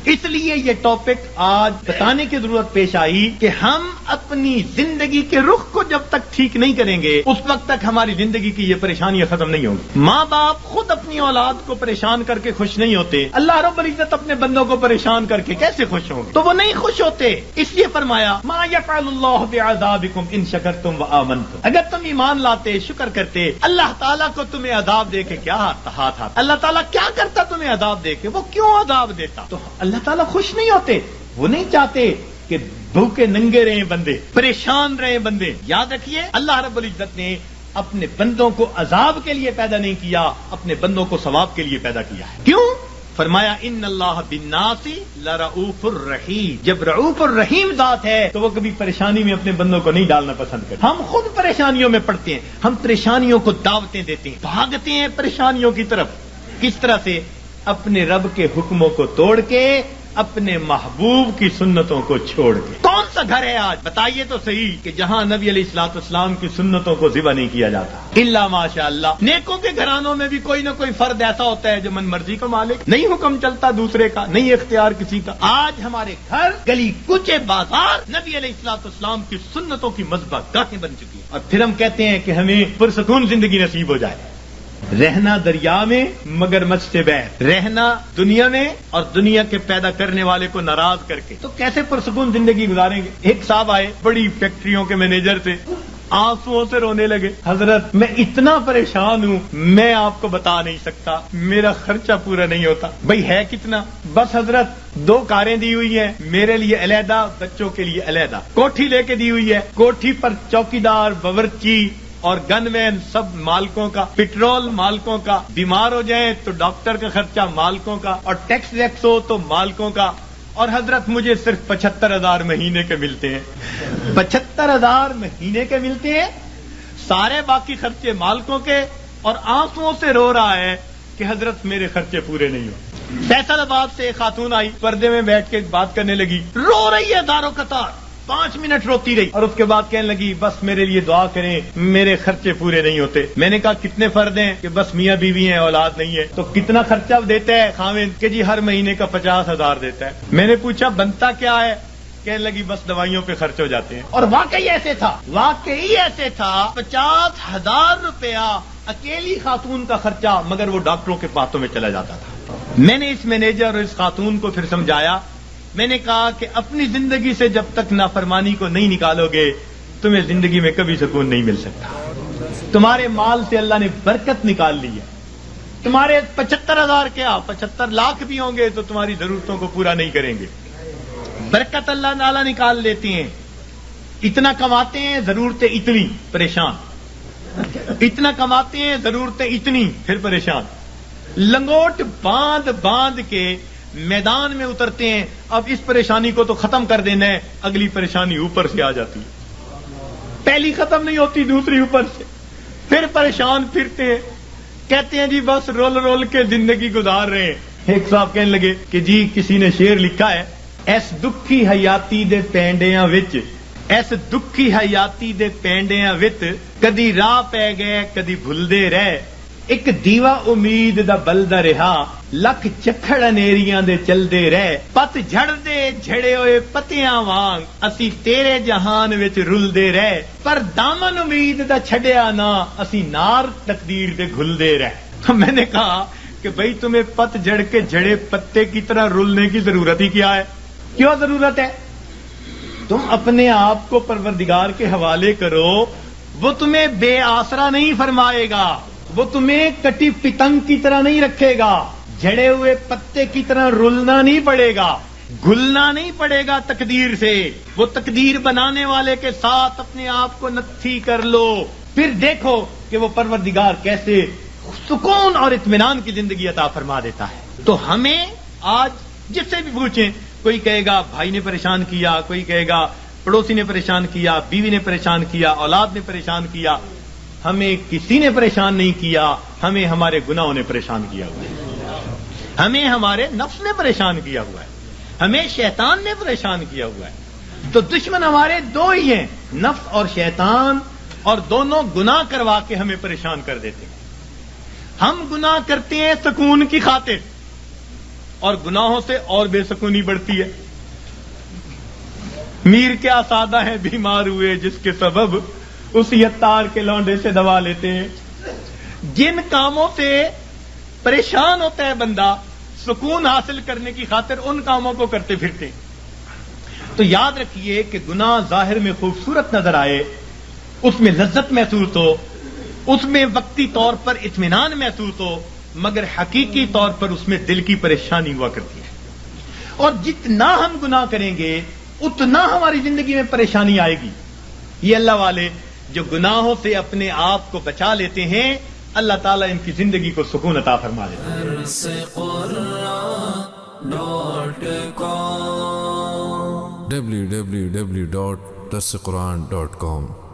اس لیے یہ ٹاپک آج بتانے کی ضرورت پیش آئی کہ ہم اپنی زندگی کے رخ کو جب تک ٹھیک نہیں کریں گے اس وقت تک ہماری زندگی کی یہ پریشانیاں ختم نہیں ہوں گی. ماں باپ خود اپنی اولاد کو پریشان کر کے خوش نہیں ہوتے, اللہ رب العزت اپنے بندوں کو پریشان کر کے کیسے خوش ہوں گے؟ تو وہ نہیں خوش ہوتے. اس لیے فرمایا ما یفعل اللہ بعذابکم ان شکرتم وآمنتم, اگر تم ایمان لاتے شکر کرتے اللہ تعالیٰ کو تمہیں عذاب دے کے کیا ہاتھ اللہ تعالیٰ کیا کرتا تمہیں عذاب دے کے؟ وہ کیوں عذاب دیتا؟ تو اللہ تعالیٰ خوش نہیں ہوتے, وہ نہیں چاہتے کہ بھوکے ننگے رہے بندے, پریشان رہے بندے. یاد رکھیے اللہ رب العزت نے اپنے بندوں کو عذاب کے لیے پیدا نہیں کیا, اپنے بندوں کو ثواب کے لیے پیدا کیا ہے. کیوں؟ فرمایا ان اللہ بالناس لرؤوف الرحیم. جب رؤوف الرحیم ذات ہے تو وہ کبھی پریشانی میں اپنے بندوں کو نہیں ڈالنا پسند کرتے. ہم خود پریشانیوں میں پڑتے ہیں, ہم پریشانیوں کو دعوتیں دیتے ہیں, بھاگتے ہیں پریشانیوں کی طرف. کس طرح سے؟ اپنے رب کے حکموں کو توڑ کے, اپنے محبوب کی سنتوں کو چھوڑ کے. کون سا گھر ہے آج بتائیے تو صحیح کہ جہاں نبی علیہ الصلوۃ والسلام کی سنتوں کو ذبح نہیں کیا جاتا؟ الا ماشاء اللہ. نیکوں کے گھرانوں میں بھی کوئی نہ کوئی فرد ایسا ہوتا ہے جو من مرضی کا مالک, نہیں حکم چلتا دوسرے کا, نہیں اختیار کسی کا. آج ہمارے گھر, گلی کوچے, بازار نبی علیہ الصلوۃ والسلام کی سنتوں کی مذبح گاہیں بن چکی ہیں, اور پھر ہم کہتے ہیں کہ ہمیں پرسکون زندگی نصیب ہو جائے. رہنا دریا میں مگر مجھ سے بیر, رہنا دنیا میں اور دنیا کے پیدا کرنے والے کو ناراض کر کے, تو کیسے پرسکون زندگی گزاریں گے؟ ایک صاحب آئے, بڑی فیکٹریوں کے مینیجر تھے, آنسوؤں سے رونے لگے. حضرت میں اتنا پریشان ہوں, میں آپ کو بتا نہیں سکتا, میرا خرچہ پورا نہیں ہوتا. بھائی ہے کتنا؟ بس حضرت 2 کاریں دی ہوئی ہیں, میرے لیے علیحدہ, بچوں کے لیے علیحدہ. کوٹھی لے کے دی ہوئی ہے, کوٹھی پر چوکیدار, باورچی اور گن مین سب مالکوں کا, پیٹرول مالکوں کا, بیمار ہو جائیں تو ڈاکٹر کا خرچہ مالکوں کا, اور ٹیکس ویکس ہو تو مالکوں کا. اور حضرت مجھے صرف 75,000 مہینے کے ملتے ہیں. 75,000 مہینے کے ملتے ہیں, سارے باقی خرچے مالکوں کے, اور آنسوؤں سے رو رہا ہے کہ حضرت میرے خرچے پورے نہیں ہو. فیصل آباد سے ایک خاتون آئی, پردے میں بیٹھ کے بات کرنے لگی, رو رہی ہے دارو قطار, 5 منٹ روتی رہی, اور اس کے بعد کہنے لگی بس میرے لیے دعا کریں, میرے خرچے پورے نہیں ہوتے. میں نے کہا کتنے فرد ہیں؟ کہ بس میاں بیوی ہیں, اولاد نہیں ہے. تو کتنا خرچہ دیتا ہے خاوند؟ کہ جی ہر مہینے کا 50,000 دیتا ہے. میں نے پوچھا بنتا کیا ہے؟ کہنے لگی بس دوائیوں پہ خرچ ہو جاتے ہیں. اور واقعی ایسے تھا, واقعی ایسے تھا. 50,000 روپیہ اکیلی خاتون کا خرچہ, مگر وہ ڈاکٹروں کے پاتوں میں چلا جاتا تھا. میں نے اس مینیجر اور اس خاتون کو پھر سمجھایا. میں نے کہا کہ اپنی زندگی سے جب تک نافرمانی کو نہیں نکالو گے تمہیں زندگی میں کبھی سکون نہیں مل سکتا. تمہارے مال سے اللہ نے برکت نکال لی ہے. تمہارے 75,000 کیا 75 لاکھ بھی ہوں گے تو تمہاری ضرورتوں کو پورا نہیں کریں گے. برکت اللہ تعالیٰ نکال لیتے ہیں. اتنا کماتے ہیں ضرورتیں اتنی, پریشان. اتنا کماتے ہیں ضرورتیں اتنی, پھر پریشان. لنگوٹ باندھ باندھ کے میدان میں اترتے ہیں. اب اس پریشانی کو تو ختم کر دینا ہے, اگلی پریشانی اوپر سے آ جاتی ہے. پہلی ختم نہیں ہوتی, دوسری اوپر سے, پھر پریشان پھرتے ہیں. کہتے ہیں جی بس رول رول کے زندگی گزار رہے ہیں. ایک صاحب کہنے لگے کہ جی کسی نے شعر لکھا ہے, ایس دکھی حیاتی دے پینڈیاں وچ, ایس دکھی حیاتی دے پینڈیاں وچ, کدی راہ پہ گئے کدی بھلدے رہ, ایک دیوا امید دا بلدا رہا, لکھ چکھڑ انیریاں دے چلدے رہ, پت جھڑ دے جھڑے ہوئے پتیاں وانگ, اسی تیرے جہان وچ رلدے رہ, پر دامن امید دا چھڈیا نا, اسی نار تقدیر دے گھلدے رہ. تو میں نے کہا کہ بھئی تمہیں پت جھڑ کے جھڑے پتے کی طرح رلنے کی ضرورت ہی کیا ہے؟ کیوں ضرورت ہے؟ تم اپنے آپ کو پروردگار کے حوالے کرو, وہ تمہیں بے آسرا نہیں فرمائے گا, وہ تمہیں کٹی پتنگ کی طرح نہیں رکھے گا, جھڑے ہوئے پتے کی طرح رلنا نہیں پڑے گا, گھلنا نہیں پڑے گا تقدیر سے. وہ تقدیر بنانے والے کے ساتھ اپنے آپ کو نتھی کر لو, پھر دیکھو کہ وہ پروردگار کیسے سکون اور اطمینان کی زندگی عطا فرما دیتا ہے. تو ہمیں آج جس سے بھی پوچھیں, کوئی کہے گا بھائی نے پریشان کیا, کوئی کہے گا پڑوسی نے پریشان کیا, بیوی نے پریشان کیا, اولاد نے پریشان کیا. ہمیں کسی نے پریشان نہیں کیا, ہمیں ہمارے گناہوں نے پریشان کیا ہوا ہے, ہمیں ہمارے نفس نے پریشان کیا ہوا ہے, ہمیں شیطان نے پریشان کیا ہوا ہے. تو دشمن ہمارے 2 ہی ہیں, نفس اور شیطان, اور دونوں گناہ کروا کے ہمیں پریشان کر دیتے ہیں. ہم گناہ کرتے ہیں سکون کی خاطر, اور گناہوں سے اور بے سکونی بڑھتی ہے. میر کیا سادہ ہیں بیمار ہوئے جس کے سبب اسی عطار کے لونڈے سے دوا لیتے ہیں. جن کاموں سے پریشان ہوتا ہے بندہ سکون حاصل کرنے کی خاطر ان کاموں کو کرتے پھرتے. تو یاد رکھیے کہ گناہ ظاہر میں خوبصورت نظر آئے، اس میں لذت محسوس ہو، اس میں وقتی طور پر اطمینان محسوس ہو، مگر حقیقی طور پر اس میں دل کی پریشانی ہوا کرتی ہے. اور جتنا ہم گناہ کریں گے اتنا ہماری زندگی میں پریشانی آئے گی. یہ اللہ والے جو گناہوں سے اپنے آپ کو بچا لیتے ہیں اللہ تعالیٰ ان کی زندگی کو سکون عطا فرما دیتا ہے. www.darsequran.com